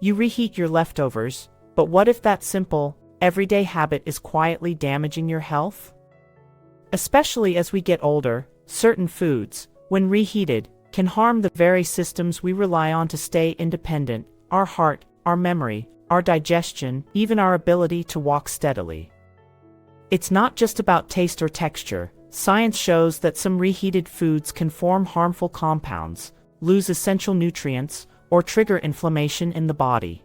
You reheat your leftovers, but what if that simple, everyday habit is quietly damaging your health? Especially as we get older, certain foods, when reheated, can harm the very systems we rely on to stay independent: our heart, our memory, our digestion, even our ability to walk steadily. It's not just about taste or texture. Science shows that some reheated foods can form harmful compounds, lose essential nutrients, or trigger inflammation in the body.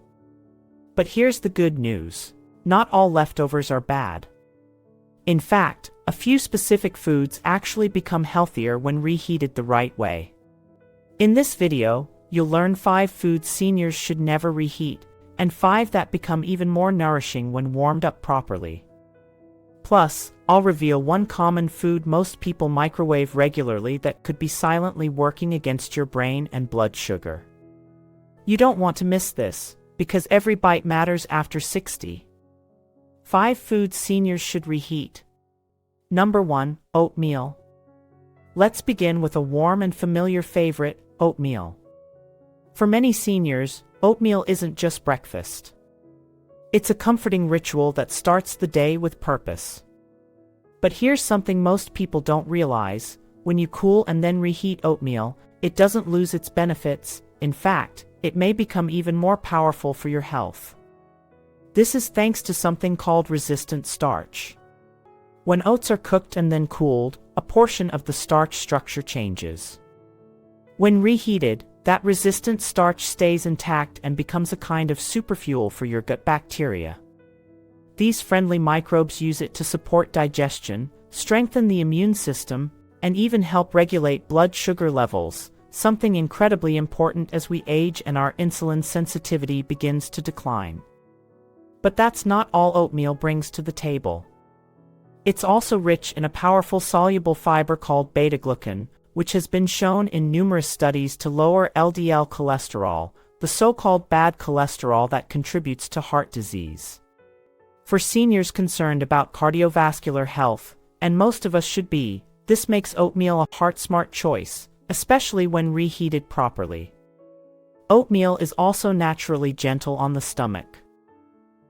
But here's the good news. Not all leftovers are bad. In fact, a few specific foods actually become healthier when reheated the right way. In this video, you'll learn 5 foods seniors should never reheat, and 5 that become even more nourishing when warmed up properly. Plus, I'll reveal one common food most people microwave regularly that could be silently working against your brain and blood sugar. You don't want to miss this, because every bite matters after 60. 5 foods seniors should reheat. Number 1, oatmeal. Let's begin with a warm and familiar favorite, oatmeal. For many seniors, oatmeal isn't just breakfast. It's a comforting ritual that starts the day with purpose. But here's something most people don't realize: when you cool and then reheat oatmeal, it doesn't lose its benefits. In fact, it may become even more powerful for your health. This is thanks to something called resistant starch. When oats are cooked and then cooled, a portion of the starch structure changes. When reheated, that resistant starch stays intact and becomes a kind of superfuel for your gut bacteria. These friendly microbes use it to support digestion, strengthen the immune system, and even help regulate blood sugar levels, something incredibly important as we age and our insulin sensitivity begins to decline. But that's not all oatmeal brings to the table. It's also rich in a powerful soluble fiber called beta-glucan, which has been shown in numerous studies to lower LDL cholesterol, the so-called bad cholesterol that contributes to heart disease. For seniors concerned about cardiovascular health, and most of us should be, this makes oatmeal a heart-smart choice, especially when reheated properly. Oatmeal is also naturally gentle on the stomach.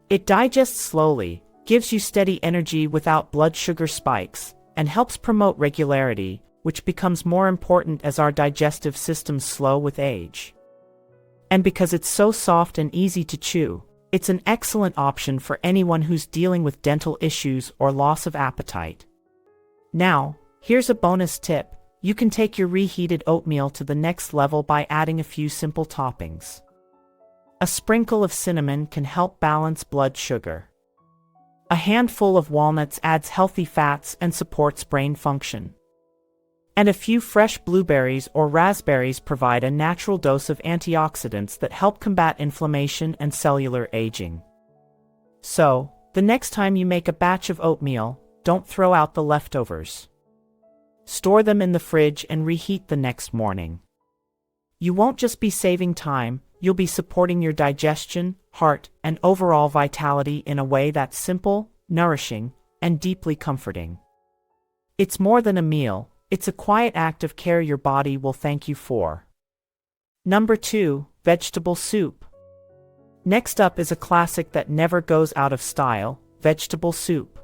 It digests slowly, gives you steady energy without blood sugar spikes, and helps promote regularity, which becomes more important as our digestive systems slow with age. And because it's so soft and easy to chew, it's an excellent option for anyone who's dealing with dental issues or loss of appetite. Now, here's a bonus tip: you can take your reheated oatmeal to the next level by adding a few simple toppings. A sprinkle of cinnamon can help balance blood sugar. A handful of walnuts adds healthy fats and supports brain function. And a few fresh blueberries or raspberries provide a natural dose of antioxidants that help combat inflammation and cellular aging. So, the next time you make a batch of oatmeal, don't throw out the leftovers. Store them in the fridge and reheat the next morning. You won't just be saving time, you'll be supporting your digestion, heart, and overall vitality in a way that's simple, nourishing, and deeply comforting. It's more than a meal. It's a quiet act of care your body will thank you for. Number 2, vegetable soup. Next up is a classic that never goes out of style: vegetable soup.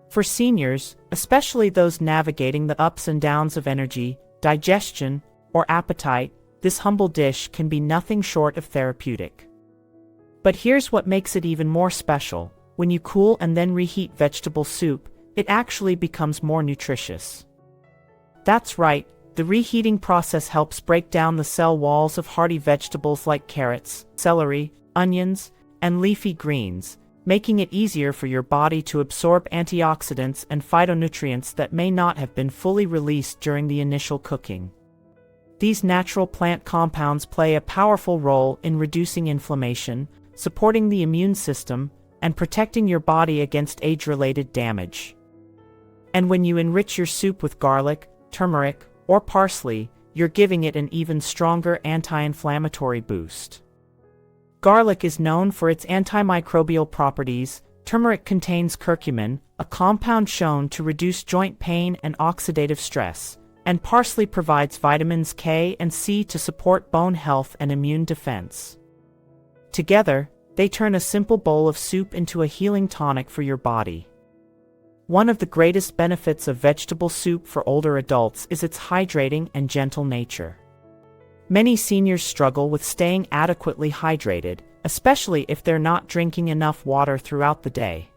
For seniors, especially those navigating the ups and downs of energy, digestion, or appetite, this humble dish can be nothing short of therapeutic. But here's what makes it even more special: when you cool and then reheat vegetable soup, it actually becomes more nutritious. That's right, the reheating process helps break down the cell walls of hearty vegetables like carrots, celery, onions, and leafy greens, making it easier for your body to absorb antioxidants and phytonutrients that may not have been fully released during the initial cooking. These natural plant compounds play a powerful role in reducing inflammation, supporting the immune system, and protecting your body against age-related damage. And when you enrich your soup with garlic, turmeric, or parsley, you're giving it an even stronger anti-inflammatory boost. Garlic is known for its antimicrobial properties. Turmeric contains curcumin, a compound shown to reduce joint pain and oxidative stress, and parsley provides vitamins K and C to support bone health and immune defense. Together, they turn a simple bowl of soup into a healing tonic for your body. One of the greatest benefits of vegetable soup for older adults is its hydrating and gentle nature. Many seniors struggle with staying adequately hydrated, especially if they're not drinking enough water throughout the day.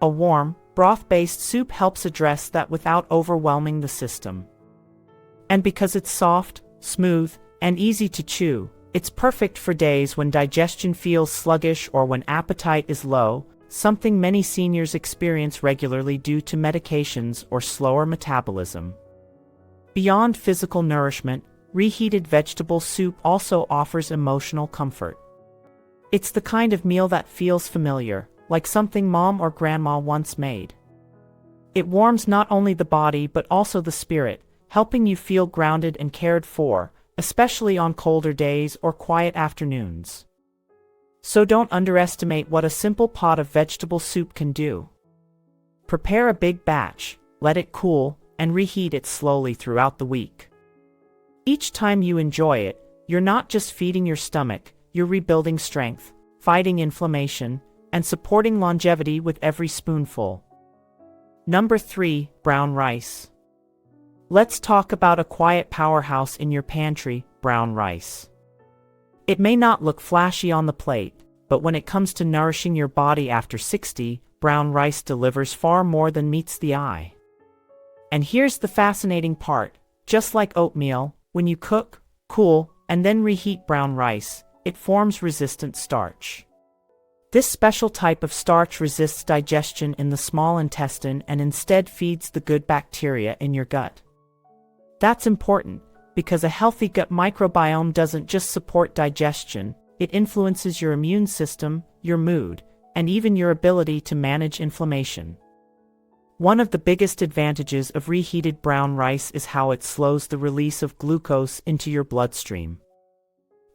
A warm, broth-based soup helps address that without overwhelming the system. And because it's soft, smooth, and easy to chew, it's perfect for days when digestion feels sluggish or when appetite is low, something many seniors experience regularly due to medications or slower metabolism. Beyond physical nourishment, reheated vegetable soup also offers emotional comfort. It's the kind of meal that feels familiar, like something mom or grandma once made. It warms not only the body but also the spirit, helping you feel grounded and cared for, especially on colder days or quiet afternoons. So don't underestimate what a simple pot of vegetable soup can do. Prepare a big batch, let it cool, and reheat it slowly throughout the week. Each time you enjoy it, you're not just feeding your stomach, you're rebuilding strength, fighting inflammation, and supporting longevity with every spoonful. Number 3, brown rice. Let's talk about a quiet powerhouse in your pantry, brown rice. It may not look flashy on the plate, but when it comes to nourishing your body after 60, brown rice delivers far more than meets the eye. And here's the fascinating part: just like oatmeal, when you cook, cool, and then reheat brown rice, it forms resistant starch. This special type of starch resists digestion in the small intestine and instead feeds the good bacteria in your gut. That's important, because a healthy gut microbiome doesn't just support digestion, it influences your immune system, your mood, and even your ability to manage inflammation. One of the biggest advantages of reheated brown rice is how it slows the release of glucose into your bloodstream.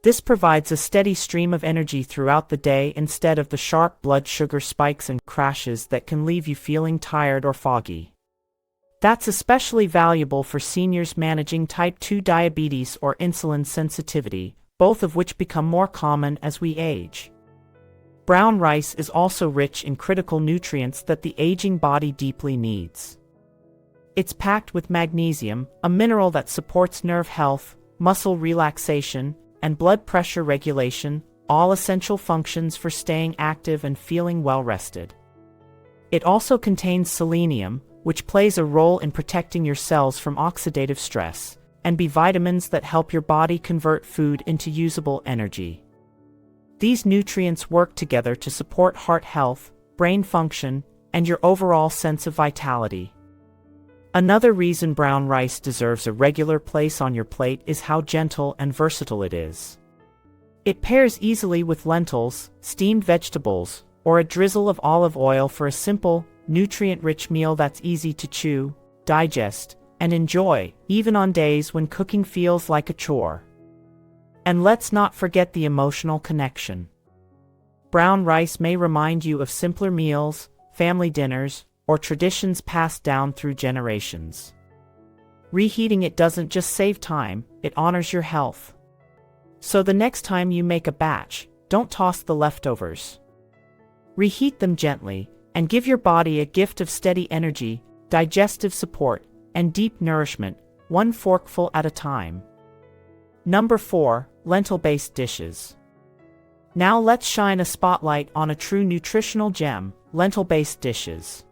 This provides a steady stream of energy throughout the day instead of the sharp blood sugar spikes and crashes that can leave you feeling tired or foggy. That's especially valuable for seniors managing type 2 diabetes or insulin sensitivity, both of which become more common as we age. Brown rice is also rich in critical nutrients that the aging body deeply needs. It's packed with magnesium, a mineral that supports nerve health, muscle relaxation, and blood pressure regulation, all essential functions for staying active and feeling well-rested. It also contains selenium, which plays a role in protecting your cells from oxidative stress, and B vitamins that help your body convert food into usable energy. These nutrients work together to support heart health, brain function, and your overall sense of vitality. Another reason brown rice deserves a regular place on your plate is how gentle and versatile it is. It pairs easily with lentils, steamed vegetables, or a drizzle of olive oil for a simple, nutrient-rich meal that's easy to chew, digest, and enjoy, even on days when cooking feels like a chore. And let's not forget the emotional connection. Brown rice may remind you of simpler meals, family dinners, or traditions passed down through generations. Reheating it doesn't just save time, it honors your health. So the next time you make a batch, don't toss the leftovers. Reheat them gently, and give your body a gift of steady energy, digestive support, and deep nourishment, one forkful at a time. Number 4, lentil-based dishes. Now let's shine a spotlight on a true nutritional gem, lentil-based dishes.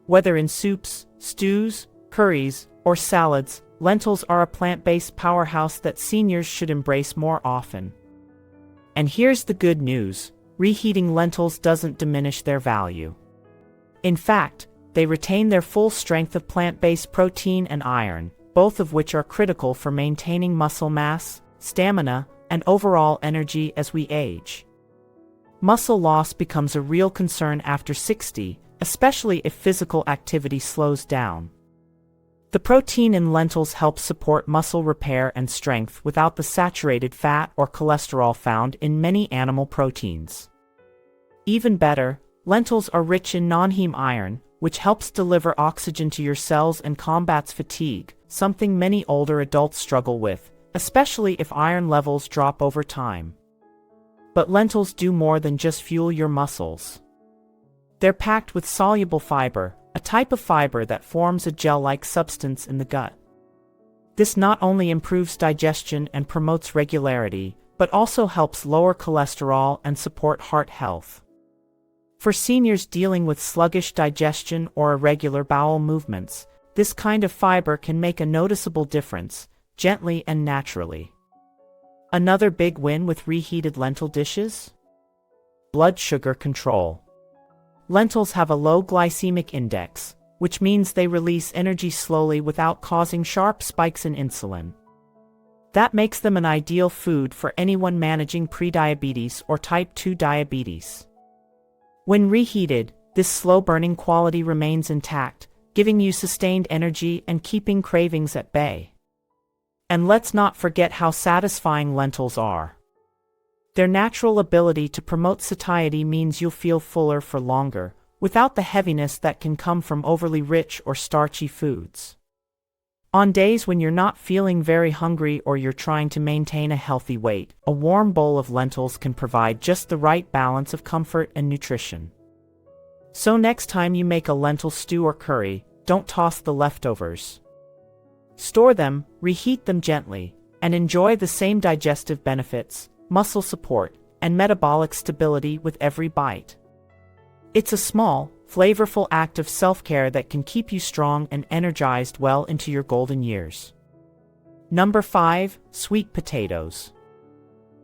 Whether in soups, stews, curries, or salads, lentils are a plant-based powerhouse that seniors should embrace more often. And here's the good news: reheating lentils doesn't diminish their value. In fact, they retain their full strength of plant-based protein and iron, both of which are critical for maintaining muscle mass, stamina, and overall energy as we age. Muscle loss becomes a real concern after 60, especially if physical activity slows down. The protein in lentils helps support muscle repair and strength without the saturated fat or cholesterol found in many animal proteins. Even better, lentils are rich in non-heme iron, which helps deliver oxygen to your cells and combats fatigue, something many older adults struggle with, especially if iron levels drop over time. But lentils do more than just fuel your muscles. They're packed with soluble fiber, a type of fiber that forms a gel-like substance in the gut. This not only improves digestion and promotes regularity, but also helps lower cholesterol and support heart health. For seniors dealing with sluggish digestion or irregular bowel movements, this kind of fiber can make a noticeable difference, gently and naturally. Another big win with reheated lentil dishes? Blood sugar control. Lentils have a low glycemic index, which means they release energy slowly without causing sharp spikes in insulin. That makes them an ideal food for anyone managing prediabetes or type 2 diabetes. When reheated, this slow-burning quality remains intact, giving you sustained energy and keeping cravings at bay. And let's not forget how satisfying lentils are. Their natural ability to promote satiety means you'll feel fuller for longer, without the heaviness that can come from overly rich or starchy foods. On days when you're not feeling very hungry or you're trying to maintain a healthy weight, a warm bowl of lentils can provide just the right balance of comfort and nutrition. So next time you make a lentil stew or curry, don't toss the leftovers. Store them, reheat them gently, and enjoy the same digestive benefits, muscle support, and metabolic stability with every bite. It's a small, flavorful act of self-care that can keep you strong and energized well into your golden years. Number 5. Sweet potatoes.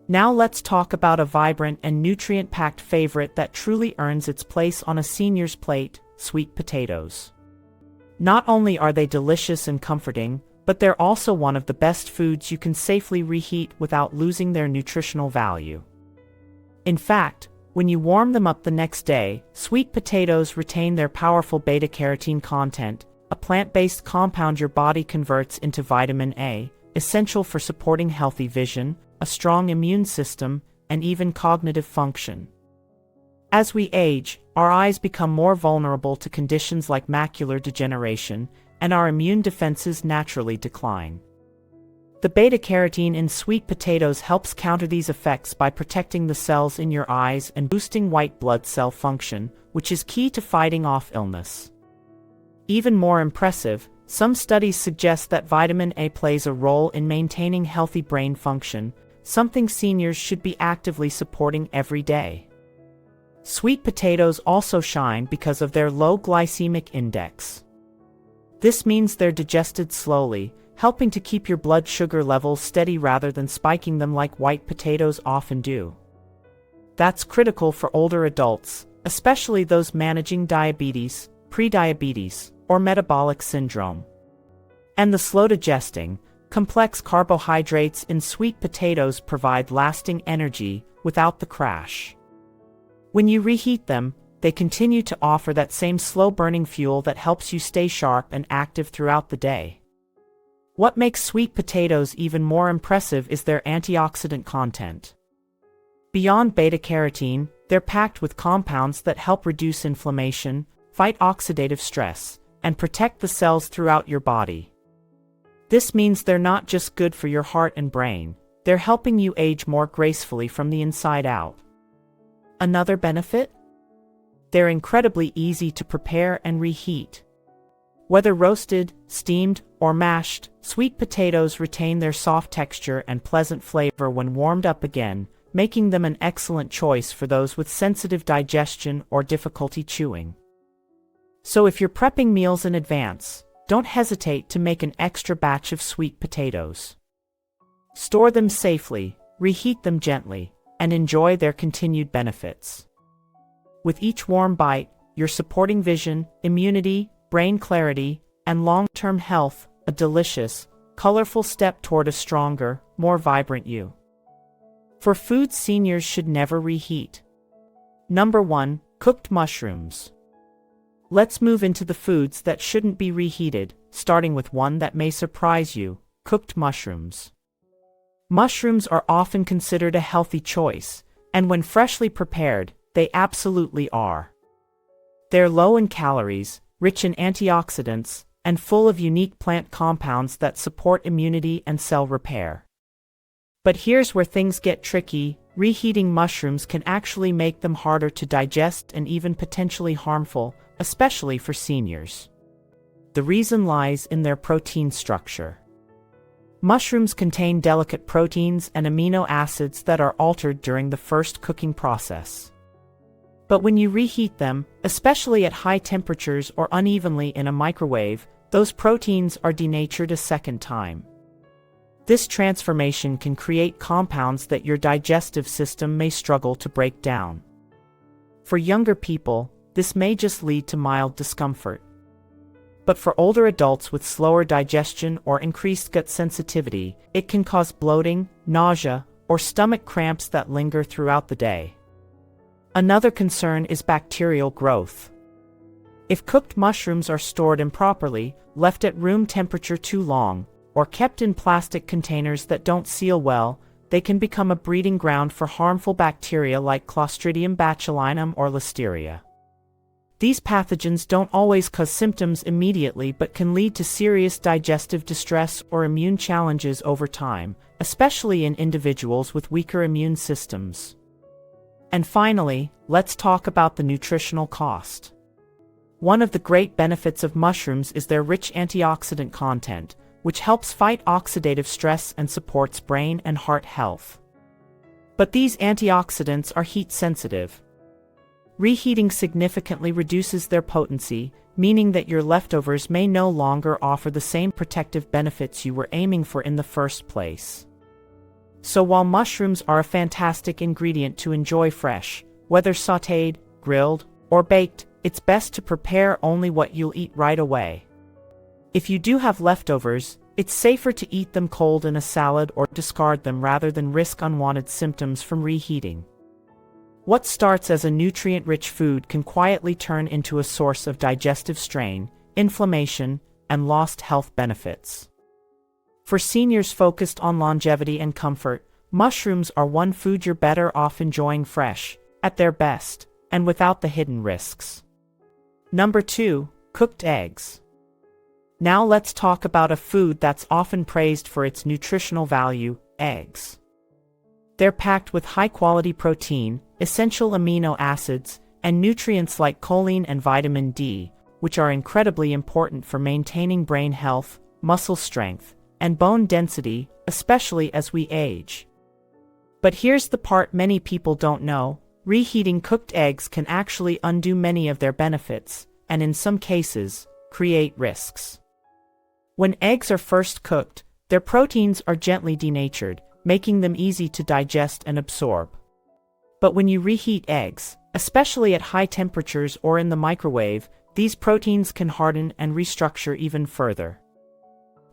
Now let's talk about a vibrant and nutrient-packed favorite that truly earns its place on a senior's plate: sweet potatoes. Not only are they delicious and comforting, but they're also one of the best foods you can safely reheat without losing their nutritional value. In fact, when you warm them up the next day, sweet potatoes retain their powerful beta-carotene content, a plant-based compound your body converts into vitamin A, essential for supporting healthy vision, a strong immune system, and even cognitive function. As we age, our eyes become more vulnerable to conditions like macular degeneration, and our immune defenses naturally decline. The beta-carotene in sweet potatoes helps counter these effects by protecting the cells in your eyes and boosting white blood cell function, which is key to fighting off illness. Even more impressive, some studies suggest that vitamin A plays a role in maintaining healthy brain function, something seniors should be actively supporting every day. Sweet potatoes also shine because of their low glycemic index. This means they're digested slowly, helping to keep your blood sugar levels steady rather than spiking them like white potatoes often do. That's critical for older adults, especially those managing diabetes, prediabetes, or metabolic syndrome. And the slow digesting, complex carbohydrates in sweet potatoes provide lasting energy without the crash. When you reheat them, they continue to offer that same slow-burning fuel that helps you stay sharp and active throughout the day. What makes sweet potatoes even more impressive is their antioxidant content. Beyond beta-carotene, they're packed with compounds that help reduce inflammation, fight oxidative stress, and protect the cells throughout your body. This means they're not just good for your heart and brain, they're helping you age more gracefully from the inside out. Another benefit? They're incredibly easy to prepare and reheat. Whether roasted, steamed, or mashed, sweet potatoes retain their soft texture and pleasant flavor when warmed up again, making them an excellent choice for those with sensitive digestion or difficulty chewing. So if you're prepping meals in advance, don't hesitate to make an extra batch of sweet potatoes. Store them safely, reheat them gently, and enjoy their continued benefits. With each warm bite, you're supporting vision, immunity, brain clarity, and long-term health, a delicious, colorful step toward a stronger, more vibrant you. For foods seniors should never reheat. Number 1. Cooked mushrooms. Let's move into the foods that shouldn't be reheated, starting with one that may surprise you: cooked mushrooms. Mushrooms are often considered a healthy choice, and when freshly prepared, they absolutely are. They're low in calories, rich in antioxidants, and full of unique plant compounds that support immunity and cell repair. But here's where things get tricky. Reheating mushrooms can actually make them harder to digest and even potentially harmful, especially for seniors. The reason lies in their protein structure. Mushrooms contain delicate proteins and amino acids that are altered during the first cooking process. But when you reheat them, especially at high temperatures or unevenly in a microwave, those proteins are denatured a second time. This transformation can create compounds that your digestive system may struggle to break down. For younger people, this may just lead to mild discomfort. But for older adults with slower digestion or increased gut sensitivity, it can cause bloating, nausea, or stomach cramps that linger throughout the day. Another concern is bacterial growth. If cooked mushrooms are stored improperly, left at room temperature too long, or kept in plastic containers that don't seal well, they can become a breeding ground for harmful bacteria like Clostridium botulinum or Listeria. These pathogens don't always cause symptoms immediately but can lead to serious digestive distress or immune challenges over time, especially in individuals with weaker immune systems. And finally, let's talk about the nutritional cost. One of the great benefits of mushrooms is their rich antioxidant content, which helps fight oxidative stress and supports brain and heart health. But these antioxidants are heat sensitive. Reheating significantly reduces their potency, meaning that your leftovers may no longer offer the same protective benefits you were aiming for in the first place. So while mushrooms are a fantastic ingredient to enjoy fresh, whether sautéed, grilled, or baked, it's best to prepare only what you'll eat right away. If you do have leftovers, it's safer to eat them cold in a salad or discard them rather than risk unwanted symptoms from reheating. What starts as a nutrient-rich food can quietly turn into a source of digestive strain, inflammation, and lost health benefits. For seniors focused on longevity and comfort, mushrooms are one food you're better off enjoying fresh, at their best, and without the hidden risks. Number 2, cooked eggs. Now let's talk about a food that's often praised for its nutritional value, eggs. They're packed with high-quality protein, essential amino acids, and nutrients like choline and vitamin D, which are incredibly important for maintaining brain health, muscle strength, and bone density, especially as we age. But here's the part many people don't know: reheating cooked eggs can actually undo many of their benefits, and in some cases, create risks. When eggs are first cooked, their proteins are gently denatured, making them easy to digest and absorb. But when you reheat eggs, especially at high temperatures or in the microwave, these proteins can harden and restructure even further.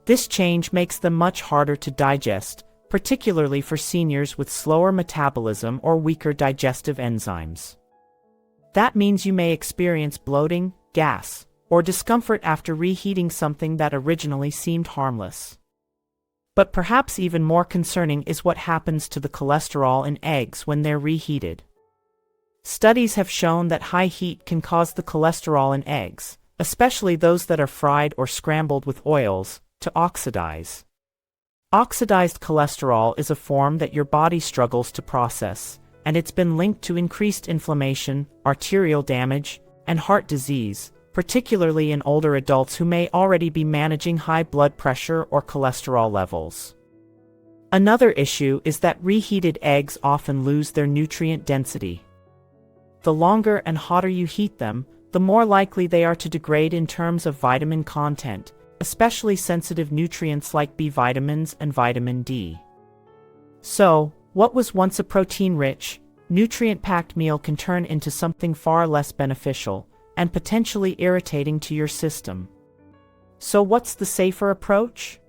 This change makes them much harder to digest, particularly for seniors with slower metabolism or weaker digestive enzymes. That means you may experience bloating, gas, or discomfort after reheating something that originally seemed harmless. But perhaps even more concerning is what happens to the cholesterol in eggs when they're reheated. Studies have shown that high heat can cause the cholesterol in eggs, especially those that are fried or scrambled with oils, to oxidize. Oxidized cholesterol is a form that your body struggles to process, and it's been linked to increased inflammation, arterial damage, and heart disease, particularly in older adults who may already be managing high blood pressure or cholesterol levels. Another issue is that reheated eggs often lose their nutrient density. The longer and hotter you heat them, the more likely they are to degrade in terms of vitamin content, especially sensitive nutrients like B vitamins and vitamin D. So, what was once a protein-rich, nutrient-packed meal can turn into something far less beneficial and potentially irritating to your system. So what's the safer approach?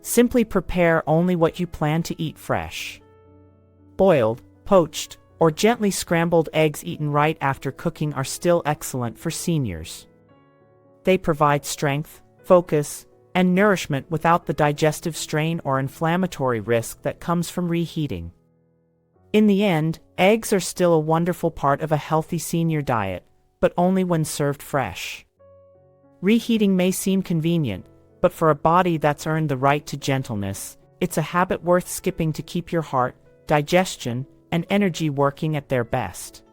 Simply prepare only what you plan to eat fresh. Boiled, poached, or gently scrambled eggs eaten right after cooking are still excellent for seniors. They provide strength, focus, and nourishment without the digestive strain or inflammatory risk that comes from reheating. In the end, eggs are still a wonderful part of a healthy senior diet, but only when served fresh. Reheating may seem convenient, but for a body that's earned the right to gentleness, it's a habit worth skipping to keep your heart, digestion, and energy working at their best.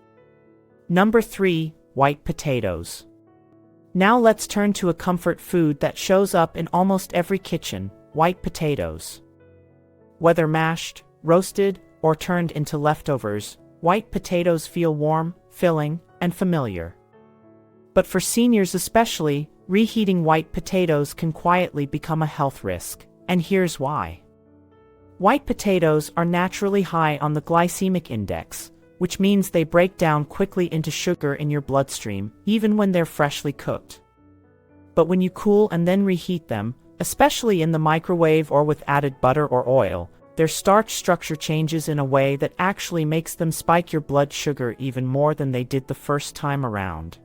Number 3. White potatoes. Now let's turn to a comfort food that shows up in almost every kitchen: white potatoes. Whether mashed, roasted, or turned into leftovers, white potatoes feel warm, filling, and familiar. But for seniors especially, reheating white potatoes can quietly become a health risk, and here's why. White potatoes are naturally high on the glycemic index, which means they break down quickly into sugar in your bloodstream, even when they're freshly cooked. But when you cool and then reheat them, especially in the microwave or with added butter or oil, their starch structure changes in a way that actually makes them spike your blood sugar even more than they did the first time around.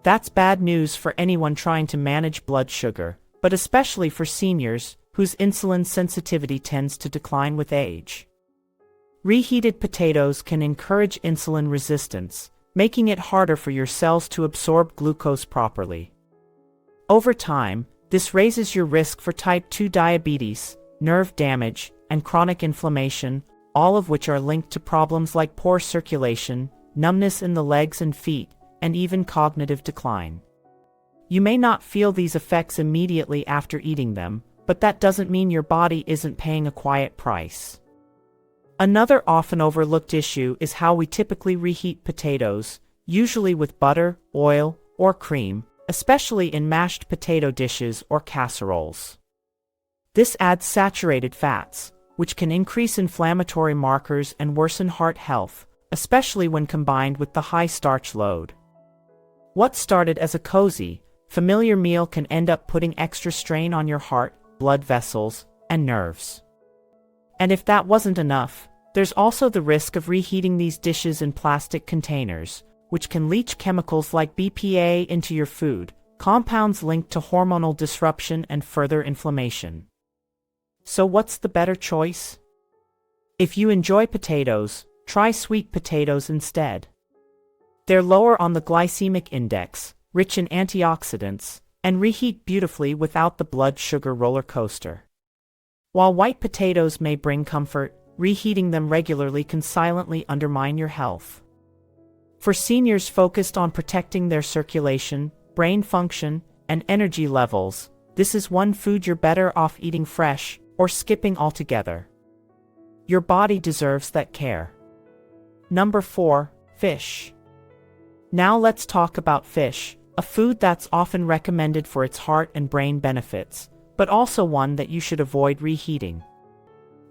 That's bad news for anyone trying to manage blood sugar, but especially for seniors, whose insulin sensitivity tends to decline with age. Reheated potatoes can encourage insulin resistance, making it harder for your cells to absorb glucose properly. Over time, this raises your risk for type 2 diabetes, nerve damage, and chronic inflammation, all of which are linked to problems like poor circulation, numbness in the legs and feet, and even cognitive decline. You may not feel these effects immediately after eating them, but that doesn't mean your body isn't paying a quiet price. Another often overlooked issue is how we typically reheat potatoes, usually with butter, oil, or cream, especially in mashed potato dishes or casseroles. This adds saturated fats, which can increase inflammatory markers and worsen heart health, especially when combined with the high starch load. What started as a cozy, familiar meal can end up putting extra strain on your heart, blood vessels, and nerves. And if that wasn't enough, there's also the risk of reheating these dishes in plastic containers, which can leach chemicals like BPA into your food, compounds linked to hormonal disruption and further inflammation. So what's the better choice? If you enjoy potatoes, try sweet potatoes instead. They're lower on the glycemic index, rich in antioxidants, and reheat beautifully without the blood sugar roller coaster. While white potatoes may bring comfort, reheating them regularly can silently undermine your health. For seniors focused on protecting their circulation, brain function, and energy levels, this is one food you're better off eating fresh or skipping altogether. Your body deserves that care. Number 4. Fish. Now let's talk about fish, a food that's often recommended for its heart and brain benefits, but also one that you should avoid reheating.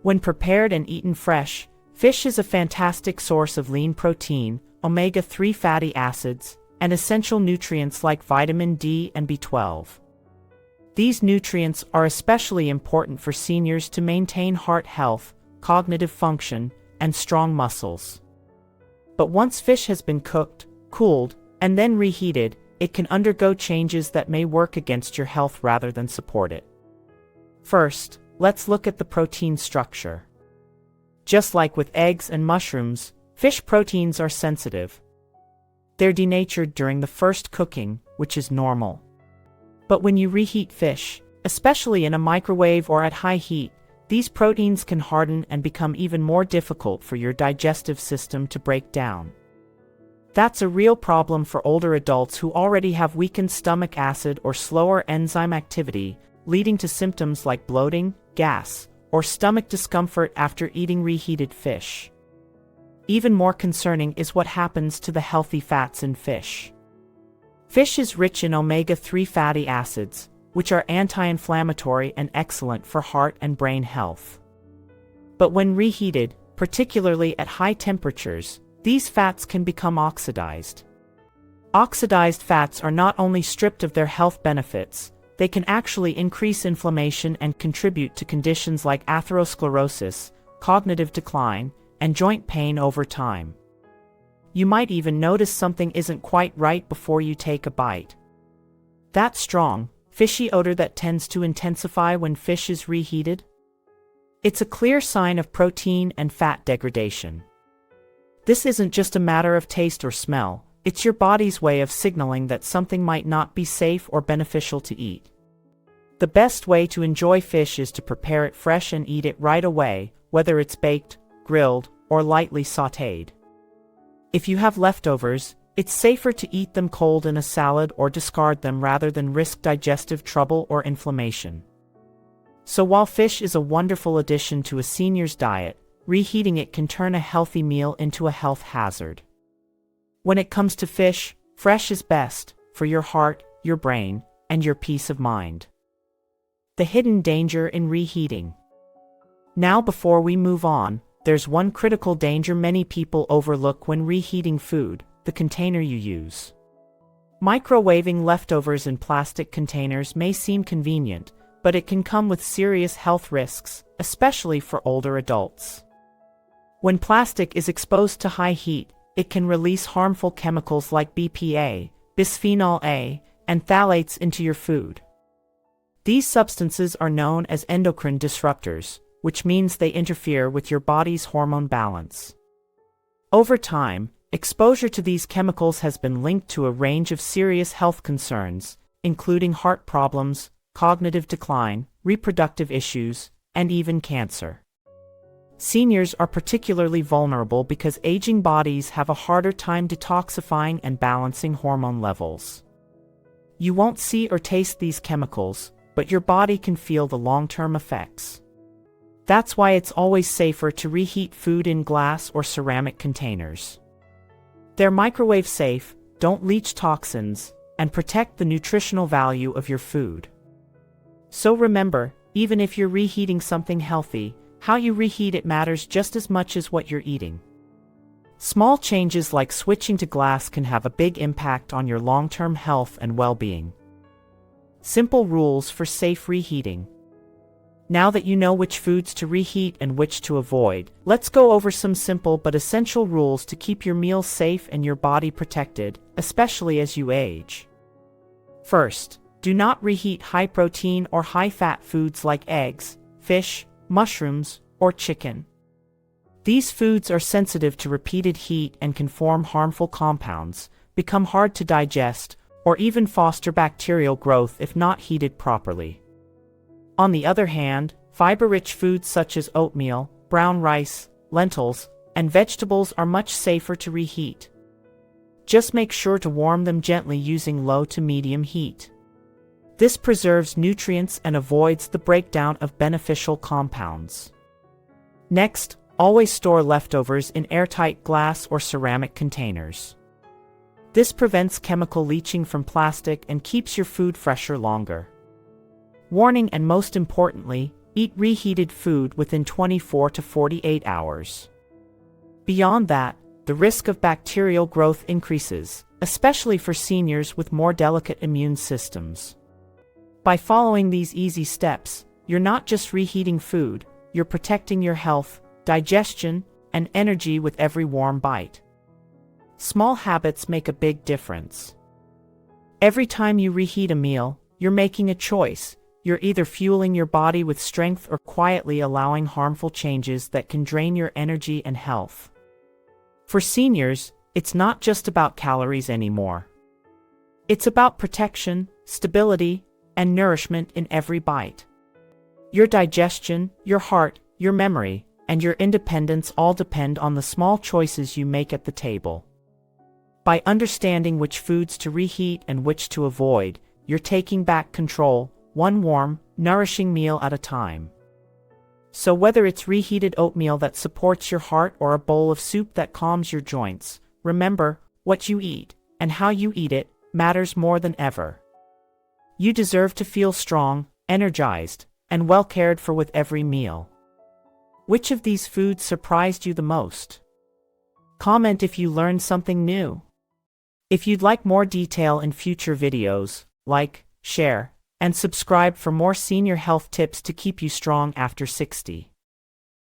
When prepared and eaten fresh, fish is a fantastic source of lean protein, omega-3 fatty acids, and essential nutrients like vitamin D and B12. These nutrients are especially important for seniors to maintain heart health, cognitive function, and strong muscles. But once fish has been cooked, cooled, and then reheated, it can undergo changes that may work against your health rather than support it. First, let's look at the protein structure. Just like with eggs and mushrooms, fish proteins are sensitive. They're denatured during the first cooking, which is normal. But when you reheat fish, especially in a microwave or at high heat, these proteins can harden and become even more difficult for your digestive system to break down. That's a real problem for older adults who already have weakened stomach acid or slower enzyme activity, leading to symptoms like bloating, gas, or stomach discomfort after eating reheated fish. Even more concerning is what happens to the healthy fats in fish. Fish is rich in omega-3 fatty acids, which are anti-inflammatory and excellent for heart and brain health. But when reheated, particularly at high temperatures, these fats can become oxidized. Oxidized fats are not only stripped of their health benefits, they can actually increase inflammation and contribute to conditions like atherosclerosis, cognitive decline, and joint pain over time. You might even notice something isn't quite right before you take a bite. That strong, fishy odor that tends to intensify when fish is reheated? It's a clear sign of protein and fat degradation. This isn't just a matter of taste or smell, it's your body's way of signaling that something might not be safe or beneficial to eat. The best way to enjoy fish is to prepare it fresh and eat it right away, whether it's baked, grilled, or lightly sautéed. If you have leftovers, it's safer to eat them cold in a salad or discard them rather than risk digestive trouble or inflammation. So while fish is a wonderful addition to a senior's diet, reheating it can turn a healthy meal into a health hazard. When it comes to fish, fresh is best for your heart, your brain, and your peace of mind. The hidden danger in reheating. Now, before we move on, there's one critical danger many people overlook when reheating food: the container you use. Microwaving leftovers in plastic containers may seem convenient, but it can come with serious health risks, especially for older adults. When plastic is exposed to high heat, it can release harmful chemicals like BPA, bisphenol A, and phthalates into your food. These substances are known as endocrine disruptors, which means they interfere with your body's hormone balance. Over time, exposure to these chemicals has been linked to a range of serious health concerns, including heart problems, cognitive decline, reproductive issues, and even cancer. Seniors are particularly vulnerable because aging bodies have a harder time detoxifying and balancing hormone levels. You won't see or taste these chemicals, but your body can feel the long-term effects. That's why it's always safer to reheat food in glass or ceramic containers. They're microwave safe, don't leach toxins, and protect the nutritional value of your food. So remember, even if you're reheating something healthy, how you reheat it matters just as much as what you're eating. Small changes like switching to glass can have a big impact on your long-term health and well-being. Simple rules for safe reheating. Now that you know which foods to reheat and which to avoid, let's go over some simple but essential rules to keep your meals safe and your body protected, especially as you age. First, do not reheat high-protein or high-fat foods like eggs, fish, mushrooms, or chicken. These foods are sensitive to repeated heat and can form harmful compounds, become hard to digest, or even foster bacterial growth if not heated properly. On the other hand, fiber-rich foods such as oatmeal, brown rice, lentils, and vegetables are much safer to reheat. Just make sure to warm them gently using low to medium heat. This preserves nutrients and avoids the breakdown of beneficial compounds. Next, always store leftovers in airtight glass or ceramic containers. This prevents chemical leaching from plastic and keeps your food fresher longer. Warning, and most importantly, eat reheated food within 24 to 48 hours. Beyond that, the risk of bacterial growth increases, especially for seniors with more delicate immune systems. By following these easy steps, you're not just reheating food, you're protecting your health, digestion, and energy with every warm bite. Small habits make a big difference. Every time you reheat a meal, you're making a choice. You're either fueling your body with strength or quietly allowing harmful changes that can drain your energy and health. For seniors, it's not just about calories anymore. It's about protection, stability, and nourishment in every bite. Your digestion, your heart, your memory, and your independence all depend on the small choices you make at the table. By understanding which foods to reheat and which to avoid, you're taking back control, one warm, nourishing meal at a time. So whether it's reheated oatmeal that supports your heart or a bowl of soup that calms your joints, remember, what you eat, and how you eat it, matters more than ever. You deserve to feel strong, energized, and well cared for with every meal. Which of these foods surprised you the most? Comment if you learned something new. If you'd like more detail in future videos, like, share, and subscribe for more senior health tips to keep you strong after 60.